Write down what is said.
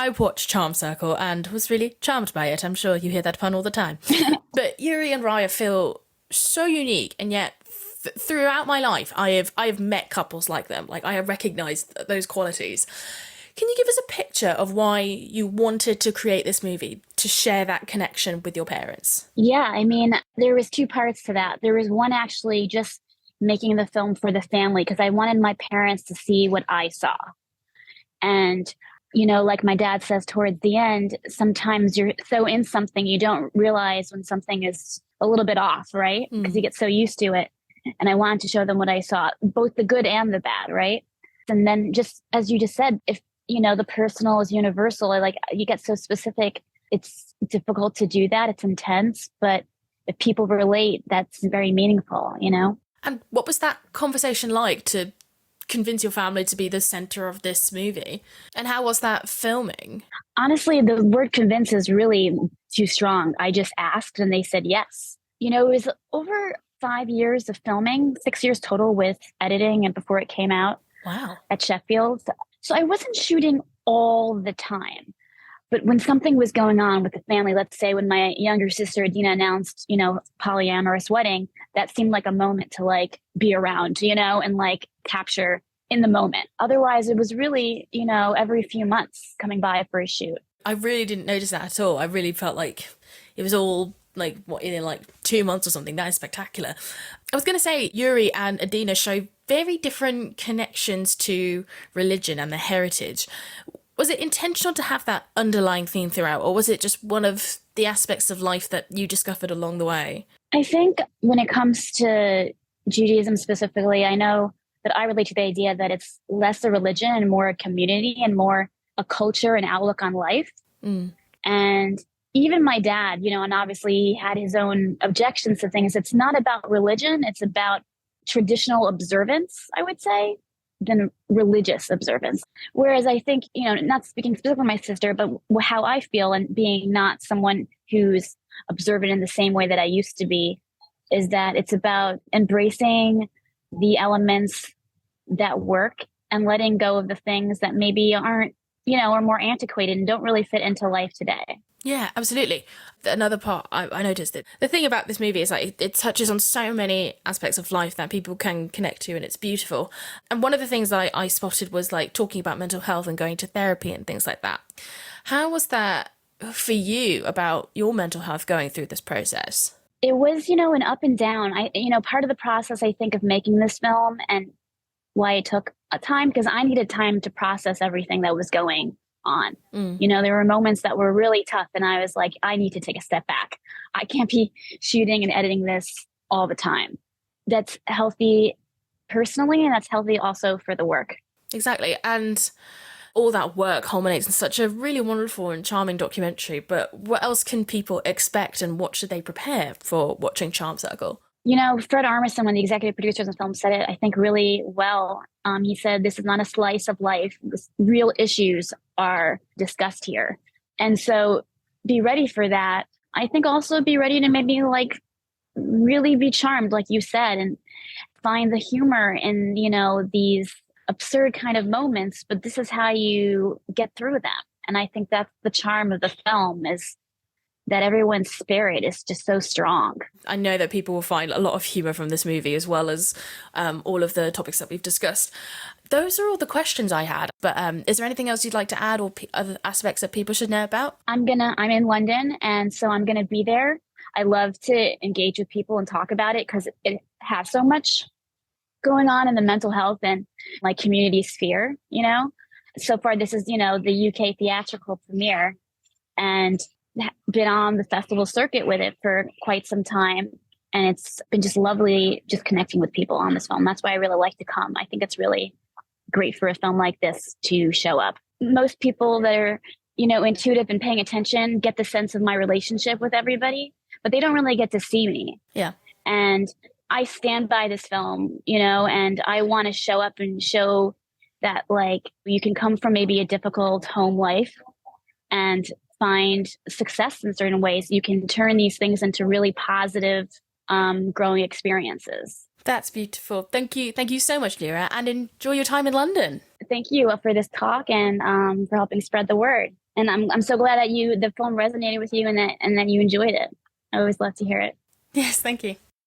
I watched Charm Circle and was really charmed by it. I'm sure you hear that pun all the time. But Yuri and Raya feel so unique, and yet throughout my life, I have met couples like them. Like, I have recognized those qualities. Can you give us a picture of why you wanted to create this movie, to share that connection with your parents? Yeah, I mean, there was two parts to that. There was one actually just making the film for the family because I wanted my parents to see what I saw. And, like my dad says towards the end, sometimes you're so in something you don't realize when something is a little bit off, right? Because you get so used to it. And I wanted to show them what I saw, both the good and the bad, right? And then just as you just said, if, the personal is universal, like you get so specific, it's difficult to do that. It's intense, but if people relate, that's very meaningful. And what was that conversation like to convince your family to be the center of this movie? And how was that filming? Honestly, the word convince is really too strong. I just asked and they said yes. It was over 5 years of filming, 6 years total with editing and before it came out. Wow. At Sheffield. So I wasn't shooting all the time. But when something was going on with the family, let's say when my younger sister Adina announced, polyamorous wedding, that seemed like a moment to like be around, and like capture in the moment. Otherwise, it was really, every few months coming by for a shoot. I really didn't notice that at all. I really felt like it was all like in like 2 months or something. That is spectacular. I was going to say Yuri and Adina show very different connections to religion and their heritage. Was it intentional to have that underlying theme throughout, or was it just one of the aspects of life that you discovered along the way? I think when it comes to Judaism specifically, I know that I relate to the idea that it's less a religion and more a community and more a culture and outlook on life. And even my dad, and obviously he had his own objections to things. It's not about religion. It's about traditional observance, I would say, than religious observance. Whereas I think, not speaking specifically for my sister, but how I feel and being not someone who's observant in the same way that I used to be, is that it's about embracing the elements that work and letting go of the things that maybe aren't, are more antiquated and don't really fit into life today. Yeah, absolutely. Another part I noticed that the thing about this movie is like it touches on so many aspects of life that people can connect to, and it's beautiful. And one of the things that I spotted was like talking about mental health and going to therapy and things like that. How was that for you about your mental health going through this process? It was, an up and down. Part of the process, I think, of making this film and why it took a time, because I needed time to process everything that was going on. There were moments that were really tough and I was like, I need to take a step back. I can't be shooting and editing this all the time. That's healthy personally, and that's healthy also for the work. Exactly. And all that work culminates in such a really wonderful and charming documentary. But what else can people expect, and what should they prepare for watching Charm Circle? Fred Armisen, one of the executive producers of the film, said it, I think, really well. He said, this is not a slice of life. Real issues are discussed here. And so be ready for that. I think also be ready to maybe like really be charmed, like you said, and find the humor in, these absurd kind of moments. But this is how you get through them. And I think that's the charm of the film, is that everyone's spirit is just so strong. I know that people will find a lot of humour from this movie, as well as all of the topics that we've discussed. Those are all the questions I had. But is there anything else you'd like to add, or other aspects that people should know about? I'm in London, and so I'm gonna be there. I love to engage with people and talk about it because it has so much going on in the mental health and like community sphere. So far this is the UK theatrical premiere, and been on the festival circuit with it for quite some time, and it's been just lovely just connecting with people on this film. That's why I really like to come. I think it's really great for a film like this to show up. Most people that are intuitive and paying attention get the sense of my relationship with everybody, but they don't really get to see me. Yeah. And I stand by this film, and I want to show up and show that like you can come from maybe a difficult home life and find success in certain ways. You can turn these things into really positive, growing experiences. That's beautiful. Thank you. Thank you so much, Nira, and enjoy your time in London. Thank you for this talk and for helping spread the word. And I'm so glad that the film resonated with you and that you enjoyed it. I always love to hear it. Yes, thank you.